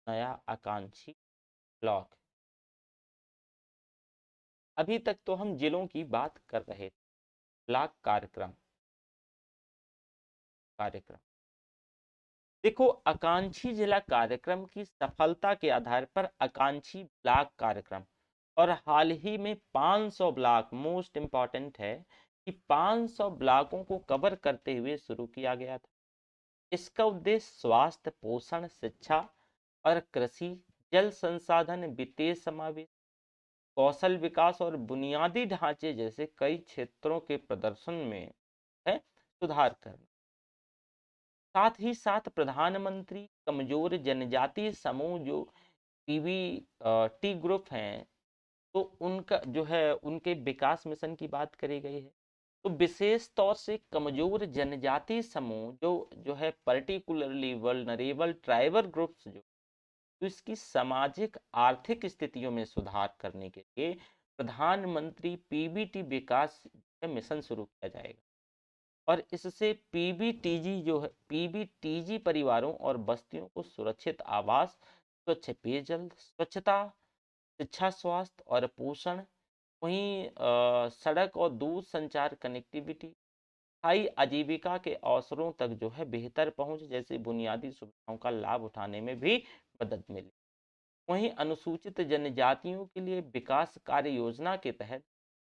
नया आकांक्षी ब्लॉग। अभी तक तो हम जिलों की बात कर रहे थे, ब्लॉक कार्यक्रम। कार्यक्रम देखो, आकांक्षी जिला कार्यक्रम की सफलता के आधार पर आकांक्षी ब्लॉक कार्यक्रम, और हाल ही में 500 ब्लॉक, मोस्ट इंपॉर्टेंट है कि 500 ब्लॉकों को कवर करते हुए शुरू किया गया था। इसका उद्देश्य स्वास्थ्य, पोषण, शिक्षा और कृषि, जल संसाधन, वित्तीय समावेश, कौशल विकास और बुनियादी ढांचे जैसे कई क्षेत्रों के प्रदर्शन में है सुधार करना। साथ ही साथ प्रधानमंत्री कमजोर जनजातीय समूह जो पीवी टी ग्रुप हैं, तो उनका जो है उनके विकास मिशन की बात करी गई है। तो विशेष तौर से कमजोर जनजातीय समूह जो जो है पर्टिकुलरली वल्नरेबल ट्राइबल ग्रुप्स, जो तो इसकी सामाजिक आर्थिक स्थितियों में सुधार करने के लिए प्रधानमंत्री पीबीटी विकास मिशन शुरू किया जाएगा। और इससे पीबीटीजी जो है, पीबीटीजी परिवारों और बस्तियों को सुरक्षित आवास, स्वच्छ पेयजल, स्वच्छता, शिक्षा, स्वास्थ्य और पोषण, वहीं सड़क और दूर संचार कनेक्टिविटी, स्थायी आजीविका के अवसरों तक जो है बेहतर पहुंच जैसी बुनियादी सुविधाओं का लाभ उठाने में भी मदद मिले। वहीं अनुसूचित जनजातियों के लिए विकास कार्य योजना के तहत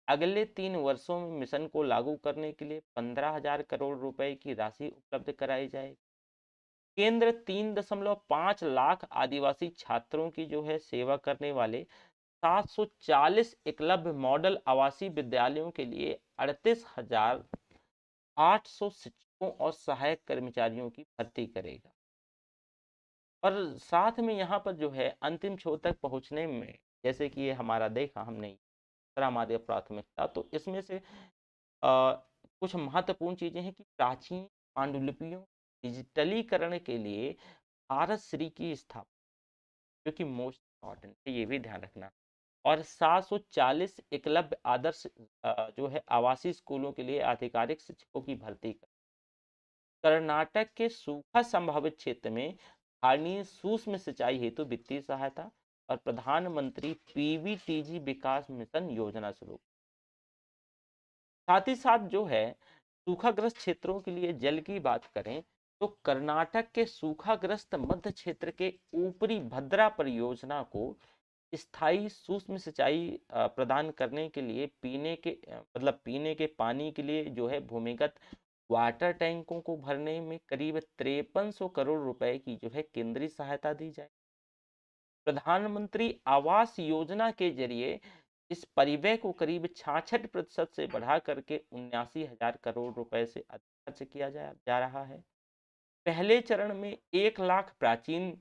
अगले 3 वर्षों में मिशन को लागू करने के लिए 15,000 करोड़ रुपए की राशि उपलब्ध कराई जाएगी। केंद्र 3.5 लाख आदिवासी छात्रों की जो है सेवा करने वाले 740 एकलव्य मॉडल आवासीय विद्यालयों के लिए 38,800 शिक्षकों और सहायक कर्मचारियों की भर्ती करेगा। और साथ में यहाँ पर जो है अंतिम छोर तक पहुँचने में, जैसे कि ये हमारा देखा हमने हमारी प्राथमिकता, तो इसमें से कुछ महत्वपूर्ण चीजें हैं कि प्राचीन पांडुलिपियों डिजिटलीकरण के लिए भारत श्री की स्थापना, जो कि मोस्ट इम्पॉर्टेंट है, ये भी ध्यान रखना। और 740 एकलव्य आदर्श जो है आवासीय स्कूलों के लिए आधिकारिक शिक्षकों की भर्ती कर। कर्नाटक के सूखा संभावित क्षेत्र में स्थानीय सूक्ष्म सिंचाई हेतु वित्तीय सहायता और प्रधानमंत्री पीवीटीजी विकास मिशन योजना शुरू। साथ ही साथ जो है सूखाग्रस्त क्षेत्रों के लिए जल की बात करें, तो कर्नाटक के सूखाग्रस्त मध्य क्षेत्र के ऊपरी भद्रा परियोजना को स्थायी सूक्ष्म सिंचाई प्रदान करने के लिए मतलब पीने के पानी के लिए जो है भूमिगत वाटर टैंकों को भरने में करीब 5300 करोड़ रुपए की जो है केंद्रीय सहायता दी जाए। प्रधानमंत्री आवास योजना के जरिए इस परिव्यय को करीब 66% से बढ़ा करके 79,000 करोड़ रुपए से अधिक खर्च किया जा रहा है। पहले चरण में 1 लाख प्राचीन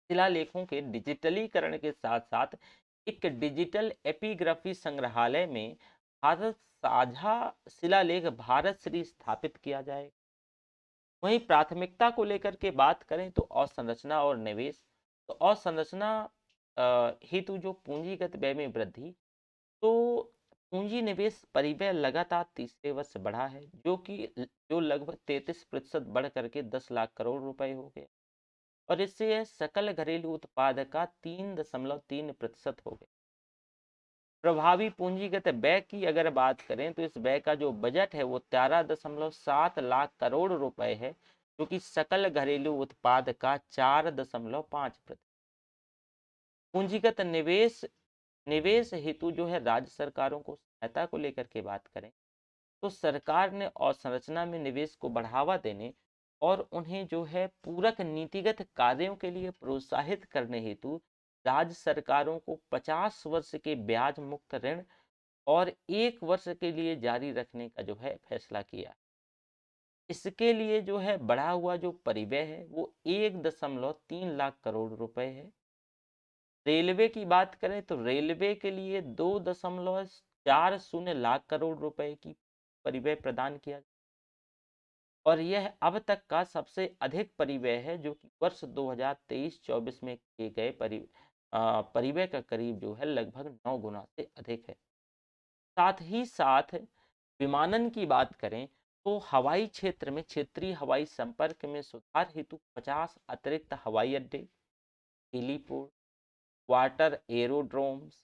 शिलालेखों के डिजिटलीकरण के साथ साथ एक डिजिटल एपिग्राफी संग्रहालय में भारत साझा शिलालेख भारत श्री स्थापित किया जाए। वहीं प्राथमिकता को लेकर के बात करें तो अवसंरचना और निवेश, तो अवसंरचना हेतु जो पूंजीगत व्यय में वृद्धि, तो पूंजी निवेश परिव्यय लगातार तीसरे वर्ष बढ़ा है, जो लगभग 33% बढ़ करके 10 लाख करोड़ रुपए हो गए। और इससे यह सकल घरेलू उत्पाद का 3.3% हो गया। प्रभावी पूंजीगत व्यय की अगर बात करें तो इस व्यय का जो बजट है वो 13.7 लाख करोड़ रुपए है, जो कि सकल घरेलू उत्पाद का 4.5%। पूंजीगत निवेश निवेश हेतु जो है राज्य सरकारों को सहायता को लेकर के बात करें तो सरकार ने अवसंरचना में निवेश को बढ़ावा देने और उन्हें जो है पूरक नीतिगत कार्यों के लिए प्रोत्साहित करने हेतु राज्य सरकारों को 50 वर्ष के ब्याज मुक्त ऋण और 1 वर्ष के लिए जारी रखने का जो है फैसला किया। इसके लिए जो है बढ़ा हुआ जो परिव्यय है वो 1.3 लाख करोड़ रुपए है। रेलवे की बात करें तो रेलवे के लिए 2.40 लाख करोड़ रुपए की परिव्यय प्रदान किया और यह अब तक का सबसे अधिक परिव्यय है, जो कि वर्ष 2023-24 में किए गए परिव्यय का करीब जो है लगभग 9 गुना से अधिक है। साथ ही साथ विमानन की बात करें तो हवाई क्षेत्र में क्षेत्रीय हवाई संपर्क में सुधार हेतु 50 अतिरिक्त हवाई अड्डे, हेलीपोर्ट, वाटर एरोड्रोम्स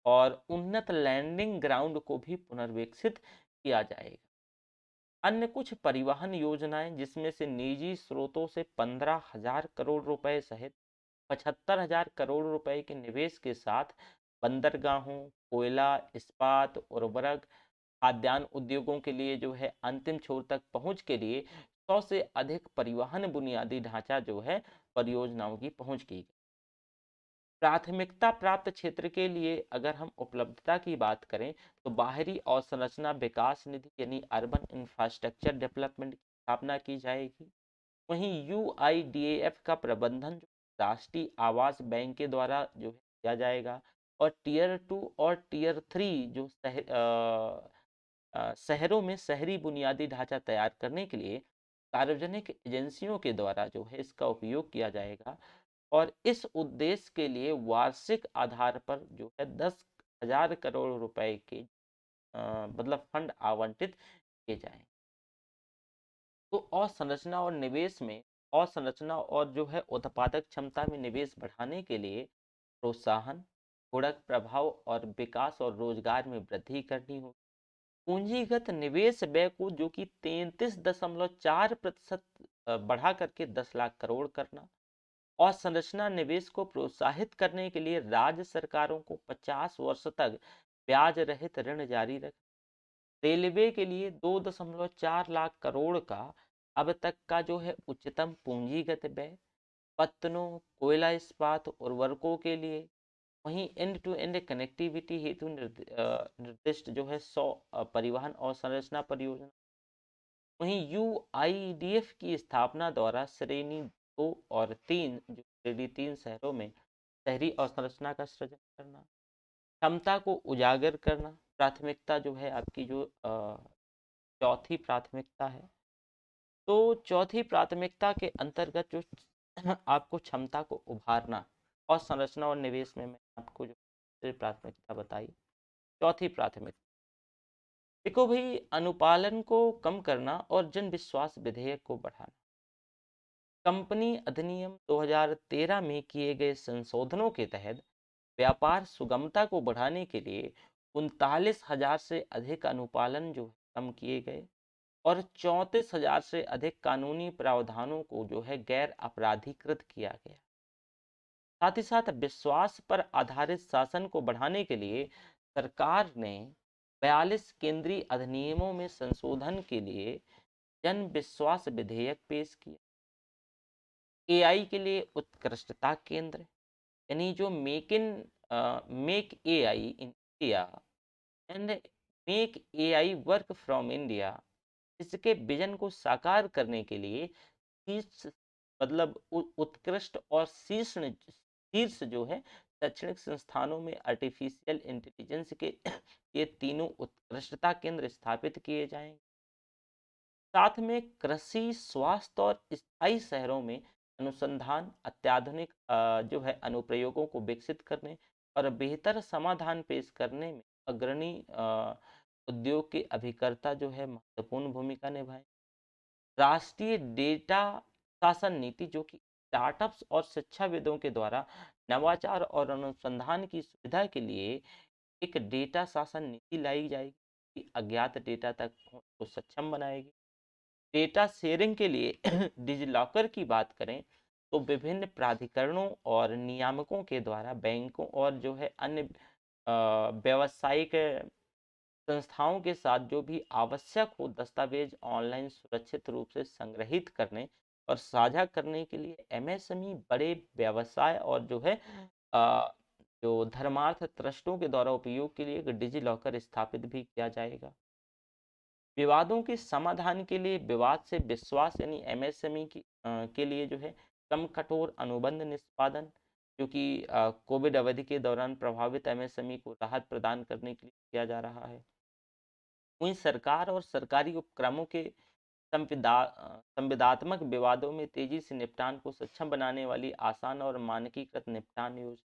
और उन्नत लैंडिंग ग्राउंड को भी पुनर्विकसित किया जाएगा। अन्य कुछ परिवहन योजनाएं जिसमें से निजी स्रोतों से 15,000 करोड़ रुपए सहित 75,000 करोड़ रुपए के निवेश के साथ बंदरगाहों, कोयला, इस्पात, उर्वरक, खाद्यान्न उद्योगों के लिए जो है अंतिम छोर तक पहुंच के लिए 100 से अधिक परिवहन बुनियादी ढांचा जो है परियोजनाओं की पहुंच की गई। प्राथमिकता प्राप्त क्षेत्र के लिए अगर हम उपलब्धता की बात करें तो बाहरी अवसंरचना विकास निधि यानी अर्बन इंफ्रास्ट्रक्चर डेवलपमेंट की स्थापना की जाएगी। वहीं यूआईडीएएफ का प्रबंधन जो राष्ट्रीय आवास बैंक के द्वारा जो है किया जाएगा और टीयर 2 और टीयर 3 जो शहरों में शहरी बुनियादी ढांचा तैयार करने के लिए सार्वजनिक एजेंसियों के द्वारा जो है इसका उपयोग किया जाएगा और इस उद्देश्य के लिए वार्षिक आधार पर जो है 10,000 करोड़ रुपए के मतलब फंड आवंटित किए जाएं। तो अवसंरचना और निवेश में अवसंरचना और जो है उत्पादक क्षमता में निवेश बढ़ाने के लिए प्रोत्साहन, गुणक प्रभाव और विकास और रोजगार में वृद्धि करनी होगी। पूंजीगत निवेश व्यय को जो कि 33.4% बढ़ा करके 10 लाख करोड़ करना और संरचना निवेश को प्रोत्साहित करने के लिए राज्य सरकारों को 50 वर्ष तक ब्याज रहित ऋण जारी रख रेलवे के लिए 2.4 लाख करोड़ का अब तक का जो है उच्चतम पूंजीगत व्यय पत्तनों, कोयला इस्पात उर्वरकों के लिए। वहीं एंड टू एंड कनेक्टिविटी हेतु निर्दिष्ट जो है 100 परिवहन और संरचना परियोजना। वहीं यूआईडीएफ की स्थापना द्वारा श्रेणी 2 और 3 जो श्रेणी 3 शहरों में शहरी अवसंरचना का सृजन करना, क्षमता को उजागर करना प्राथमिकता जो है आपकी जो चौथी प्राथमिकता है। तो चौथी प्राथमिकता के अंतर्गत जो आपको क्षमता को उभारना और संरचना और निवेश में मैं आपको जो प्राथमिकता बताई। चौथी प्राथमिकता देखो भाई, अनुपालन को कम करना और जन विश्वास विधेयक को बढ़ाना। कंपनी अधिनियम 2013 में किए गए संशोधनों के तहत व्यापार सुगमता को बढ़ाने के लिए 39,000 से अधिक अनुपालन जो कम किए गए और 34,000 से अधिक कानूनी प्रावधानों को जो है गैर अपराधीकृत किया गया। साथ ही साथ विश्वास पर आधारित शासन को बढ़ाने के लिए सरकार ने 42 केंद्रीय अधिनियमों में संशोधन के लिए जन विश्वास विधेयक पेश किया। एआई के लिए उत्कृष्टता केंद्र यानी जो make AI in India and make AI work from India, इसके विजन को साकार करने के लिए शीर्ष मतलब उत्कृष्ट और शीर्ष शीर्ष जो है शैक्षणिक संस्थानों में आर्टिफिशियल इंटेलिजेंस के ये तीनों उत्कृष्टता केंद्र स्थापित किए जाएंगे। साथ में कृषि, स्वास्थ्य और स्थायी शहरों में अनुसंधान, अत्याधुनिक जो है अनुप्रयोगों को विकसित करने और बेहतर समाधान पेश करने में अग्रणी उद्योग के अभिकर्ता जो है महत्वपूर्ण भूमिका निभाएं। राष्ट्रीय डेटा शासन नीति जो कि स्टार्टअप्स और शिक्षाविदों के द्वारा नवाचार और अनुसंधान की सुविधा के लिए एक डेटा शासन नीति लाई जाएगी, अज्ञात डेटा तक को सक्षम बनाएगी। डेटा शेयरिंग के लिए डिजिलॉकर की बात करें तो विभिन्न प्राधिकरणों और नियामकों के द्वारा बैंकों और जो है अन्य व्यावसायिक संस्थाओं के साथ जो भी आवश्यक हो दस्तावेज ऑनलाइन सुरक्षित रूप से संग्रहित करने और साझा करने के लिए एमएसएमई, बड़े व्यवसाय और जो है अ, जो धर्मार्थ ट्रस्टों के द्वारा उपयोग के लिए एक डिजी लॉकर स्थापित भी किया जाएगा। विवादों के समाधान के लिए विवाद से विश्वास यानी एमएसएमई के लिए जो है कम कठोर अनुबंध निष्पादन, जो कि कोविड अवधि के दौरान प्रभावित एमएसएमई को राहत प्रदान करने के लिए किया जा रहा है। वहीं सरकार और सरकारी उपक्रमों के संविदात्मक विवादों में तेजी से निपटान को सक्षम बनाने वाली आसान और मानकीकृत निपटान योजना।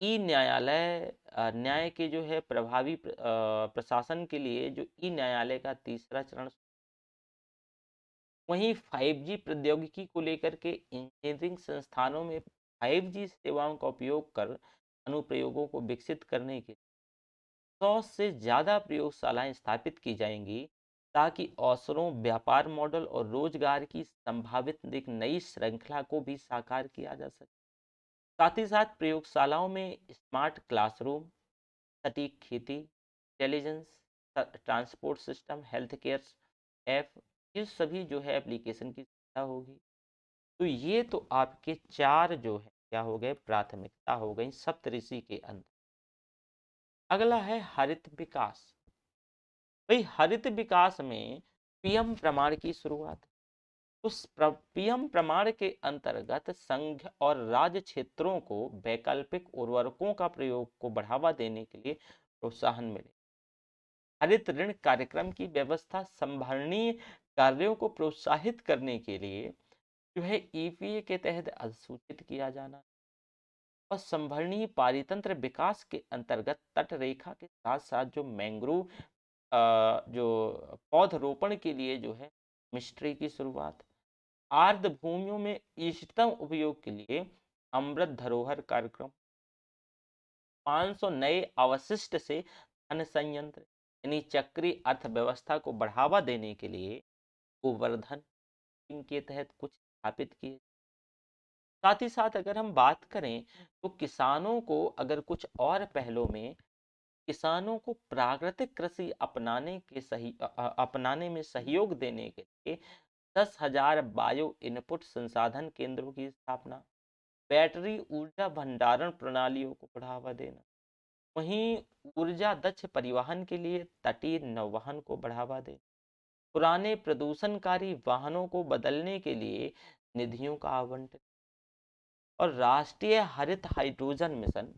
ई न्यायालय न्याय के जो है प्रभावी प्रशासन के लिए जो ई न्यायालय का तीसरा चरण। वहीं 5G प्रौद्योगिकी को लेकर के इंजीनियरिंग संस्थानों में 5G सेवाओं का उपयोग कर अनुप्रयोगों को विकसित करने के 100 से ज़्यादा प्रयोगशालाएं स्थापित की जाएंगी, ताकि अवसरों, व्यापार मॉडल और रोजगार की संभावित एक नई श्रृंखला को भी साकार किया जा सके। साथ ही साथ प्रयोगशालाओं में स्मार्ट क्लासरूम, सटीक खेती, intelligence, transport system, health care app, ये सभी जो है एप्लीकेशन की सुविधा होगी। तो ये तो आपके चार जो है क्या हो गए, प्राथमिकता हो गई सप्तऋषि के अंदर। अगला है हरित विकास। भाई हरित विकास में पीएम प्रमाण की शुरुआत। उस पीएम प्रमाण के अंतर्गत संघ और राज्य क्षेत्रों को वैकल्पिक उर्वरकों का प्रयोग को बढ़ावा देने के लिए प्रोत्साहन मिले। हरित ऋण कार्यक्रम की व्यवस्था संभरणीय कार्यों को प्रोत्साहित करने के लिए जो है ईपीए के तहत अधिसूचित किया जाना और संभरणीय पारितंत्र विकास के अंतर्गत तट रेखा के साथ साथ जो मैंग्रोव जो पौधरोपण के लिए जो है मिस्ट्री की शुरुआत। आर्द्र भूमियों में इष्टतम उपयोग के लिए अमृत धरोहर कार्यक्रम। 500 नए अवशिष्ट से धन संयंत्र यानी चक्रीय अर्थव्यवस्था को बढ़ावा देने के लिए गोवर्धन के तहत कुछ स्थापित किए। साथ ही साथ अगर हम बात करें तो किसानों को अगर कुछ और पहलों में किसानों को प्राकृतिक कृषि अपनाने में सहयोग देने के लिए 10,000 बायो इनपुट संसाधन केंद्रों की स्थापना, बैटरी ऊर्जा भंडारण प्रणालियों को बढ़ावा देना, वहीं ऊर्जा दक्ष परिवहन के लिए तटीय नौवहन को बढ़ावा देना, पुराने प्रदूषणकारी वाहनों को बदलने के लिए निधियों का आवंटन और राष्ट्रीय हरित हाइड्रोजन मिशन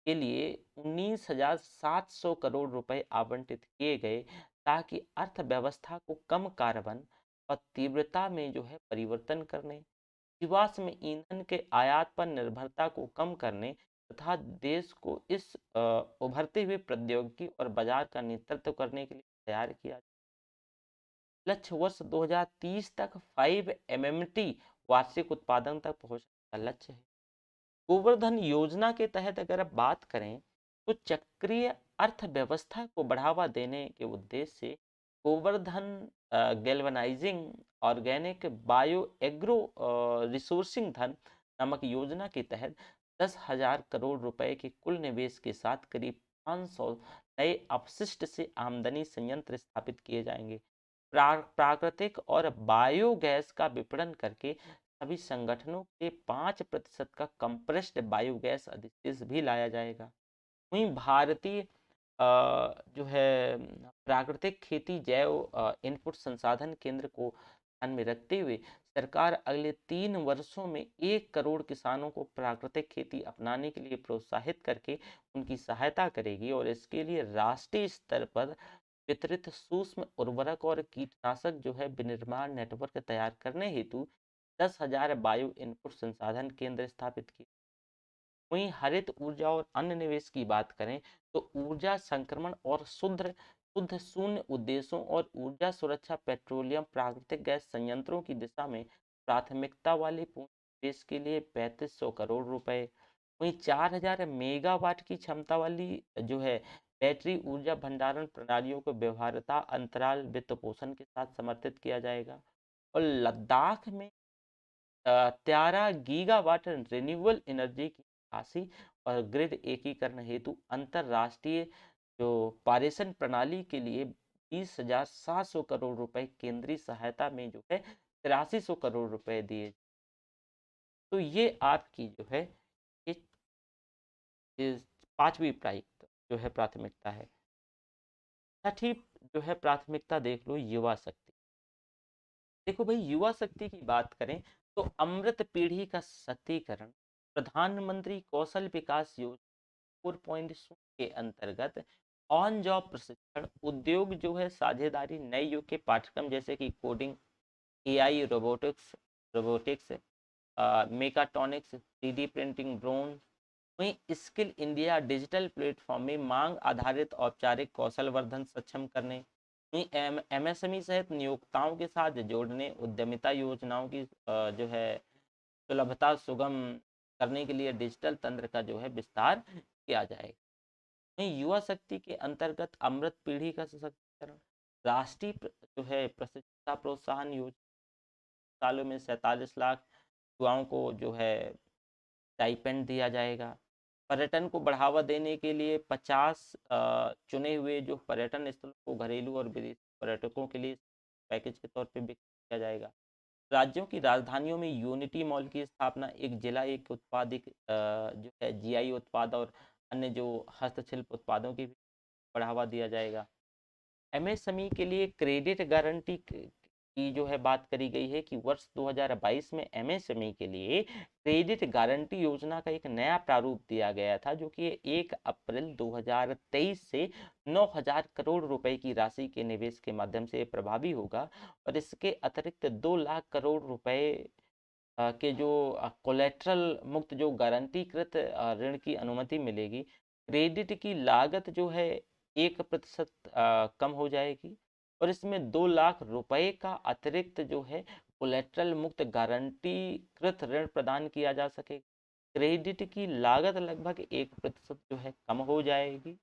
के लिए 19,700 करोड़ रुपए आवंटित किए गए, ताकि अर्थव्यवस्था को कम कार्बन और तीव्रता में जो है परिवर्तन करने, जीवाश्म ईंधन के आयात पर निर्भरता को कम करने तथा देश को इस उभरते हुए प्रौद्योगिकी और बाजार का नेतृत्व करने के लिए तैयार किया। लक्ष्य वर्ष 2030 तक 5 MMT वार्षिक उत्पादन तक पहुंचने का लक्ष्य है। गोवर्धन योजना के तहत अगर आप बात करें तो चक्रीय अर्थव्यवस्था को बढ़ावा देने के उद्देश्य से Govardhan galvanising organic bio agro resourcing धन नामक योजना के तहत 10,000 करोड़ रुपए के कुल निवेश के साथ करीब 500 नए अपशिष्ट से आमदनी संयंत्र स्थापित किए जाएंगे। प्राकृतिक और बायोगैस का विपणन करके सभी संगठनों के 5% का कंप्रेस्ड बायोगैस अधिशेष भी लाया जाएगा। वहीं भारतीय जो है प्राकृतिक खेती जैव इनपुट संसाधन केंद्र को ध्यान में रखते हुए सरकार अगले 3 वर्षों में 1 करोड़ किसानों को प्राकृतिक खेती अपनाने के लिए प्रोत्साहित करके उनकी सहायता करेगी और इसके लिए राष्ट्रीय स्तर पर वितरित सूक्ष्म उर्वरक और कीटनाशक जो है विनिर्माण नेटवर्क तैयार करने हेतु 10,000 बायो इनपुट संसाधन केंद्र स्थापित किए। वहीं हरित ऊर्जा और अन्य निवेश की बात करें तो ऊर्जा संक्रमण और शुद्ध शुद्ध शून्य उद्देश्यों और ऊर्जा सुरक्षा पेट्रोलियम प्राकृतिक गैस संयंत्रों की दिशा में प्राथमिकता वाले पूंजी निवेश के लिए 3500 करोड़ रुपए। वहीं 4000 मेगावाट की क्षमता वाली जो है बैटरी ऊर्जा भंडारण प्रणालियों को व्यवहार्यता अंतराल वित्त पोषण के साथ समर्थित किया जाएगा। और लद्दाख में 13 गीगावाट रिन्यूएबल एनर्जी की निकासी और ग्रिड एकीकरण हेतु अंतरराष्ट्रीय जो पारेषण प्रणाली के लिए 20,700 करोड़ रुपए केंद्रीय सहायता में जो है 8300 करोड़ रुपए दिए। तो ये आपकी जो है ये इस पांचवी जो है प्राथमिकता है। छठी जो है प्राथमिकता देख लो, युवा शक्ति। देखो भाई, युवा शक्ति की बात करें तो अमृत पीढ़ी का सशक्तिकरण प्रधानमंत्री कौशल विकास योजना 4.0 के अंतर्गत ऑन जॉब प्रशिक्षण, उद्योग जो है साझेदारी, नए युग के पाठ्यक्रम जैसे कि coding, AI, robotics, mechatronics, 3D printing, drone. वहीं स्किल इंडिया डिजिटल प्लेटफॉर्म में मांग आधारित औपचारिक कौशल वर्धन सक्षम करने। वहीं एमएसएमई सहित नियोक्ताओं के साथ जोड़ने, उद्यमिता योजनाओं की जो है सुलभता सुगम करने के लिए डिजिटल तंत्र का जो है विस्तार किया जाएगा। वहीं युवा शक्ति के अंतर्गत अमृत पीढ़ी का सशक्तिकरण, राष्ट्रीय जो है प्रशिक्षुता प्रोत्साहन योजना, सालों में 47 लाख युवाओं को जो है स्टाइपेंड दिया जाएगा। पर्यटन को बढ़ावा देने के लिए 50 चुने हुए जो पर्यटन स्थलों को घरेलू और विदेशी पर्यटकों के लिए पैकेज के तौर पे विकसित किया जाएगा। राज्यों की राजधानियों में यूनिटी मॉल की स्थापना, एक जिला एक उत्पाद, एक जो है जीआई उत्पाद और अन्य जो हस्तशिल्प उत्पादों की भी बढ़ावा दिया जाएगा। एमएसएमई के लिए क्रेडिट गारंटी की जो है बात करी गई है कि वर्ष 2022 में एमएसएमई के लिए क्रेडिट गारंटी योजना का एक नया प्रारूप दिया गया था, जो कि 1 अप्रैल 2023 से 9,000 करोड़ रुपए की राशि के निवेश के माध्यम से प्रभावी होगा। और इसके अतिरिक्त 2 लाख करोड़ रुपए के जो कोलेट्रल मुक्त जो गारंटीकृत ऋण की अनुमति मिलेगी। क्रेडिट की लागत जो है 1% कम हो जाएगी और इसमें 2 लाख रुपए का अतिरिक्त जो है कोलेट्रल मुक्त गारंटीकृत ऋण प्रदान किया जा सकेगा। क्रेडिट की लागत लगभग 1% जो है कम हो जाएगी।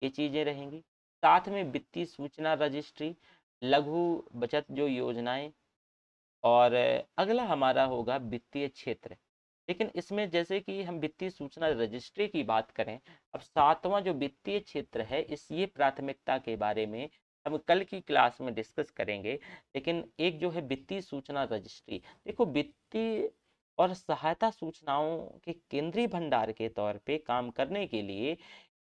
ये चीजें रहेंगी। साथ में वित्तीय सूचना रजिस्ट्री, लघु बचत जो योजनाएं, और अगला हमारा होगा वित्तीय क्षेत्र। लेकिन इसमें जैसे कि हम वित्तीय सूचना रजिस्ट्री की बात करें, अब सातवां जो वित्तीय क्षेत्र है इस ये प्राथमिकता के बारे में हम कल की क्लास में डिस्कस करेंगे। लेकिन एक जो है वित्तीय सूचना रजिस्ट्री, देखो वित्तीय और सहायता सूचनाओं के केंद्रीय भंडार के तौर पे काम करने के लिए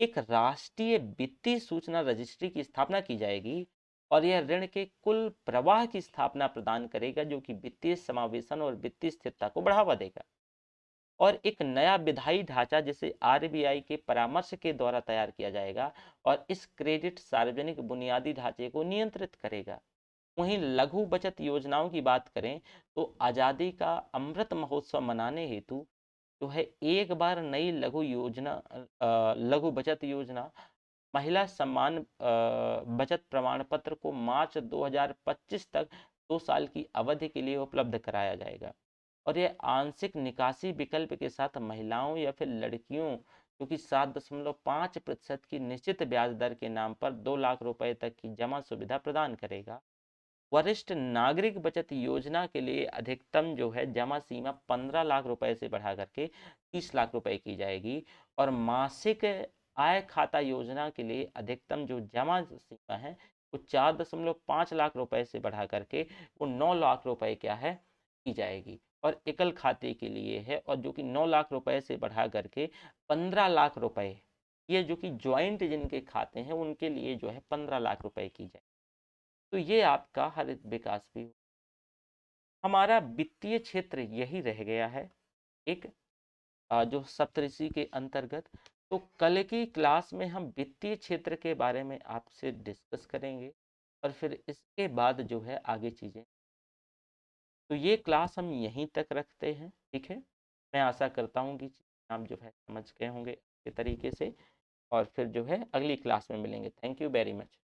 एक राष्ट्रीय वित्तीय सूचना रजिस्ट्री की स्थापना की जाएगी। और यह ऋण के कुल प्रवाह की स्थापना प्रदान करेगा, जो कि वित्तीय समावेशन और वित्तीय स्थिरता को बढ़ावा देगा। और एक नया विधायी ढांचा जिसे आरबीआई के परामर्श के द्वारा तैयार किया जाएगा और इस क्रेडिट सार्वजनिक बुनियादी ढांचे को नियंत्रित करेगा। वहीं लघु बचत योजनाओं की बात करें तो आज़ादी का अमृत महोत्सव मनाने हेतु जो है एक बार नई लघु बचत योजना, महिला सम्मान बचत प्रमाण पत्र को मार्च 2025 तक 2 साल की अवधि के लिए उपलब्ध कराया जाएगा। और यह आंशिक निकासी विकल्प के साथ महिलाओं या फिर लड़कियों जो कि 7.5% की निश्चित ब्याज दर के नाम पर 2 लाख रुपए तक की जमा सुविधा प्रदान करेगा। वरिष्ठ नागरिक बचत योजना के लिए अधिकतम जो है जमा सीमा 15 लाख रुपए से बढ़ा करके 30 लाख रुपए की जाएगी। और मासिक आय खाता योजना के लिए अधिकतम जो जमा सीमा है वो 4.5 लाख रुपए से बढ़ा करके वो 9 लाख रुपए क्या है की जाएगी। और एकल खाते के लिए है, और जो कि 9 लाख रुपए से बढ़ा करके 15 लाख रुपए, ये जो कि ज्वाइंट जिनके खाते हैं उनके लिए जो है 15 लाख रुपए की जाए। तो ये आपका हरित विकास भी हमारा वित्तीय क्षेत्र यही रह गया है एक जो सप्तऋषि के अंतर्गत। तो कल की क्लास में हम वित्तीय क्षेत्र के बारे में आपसे डिस्कस करेंगे और फिर इसके बाद जो है आगे चीजें। तो ये क्लास हम यहीं तक रखते हैं, ठीक है। मैं आशा करता हूँ कि आप जो है समझ गए होंगे अच्छे तरीके से, और फिर जो है अगली क्लास में मिलेंगे। Thank you very much.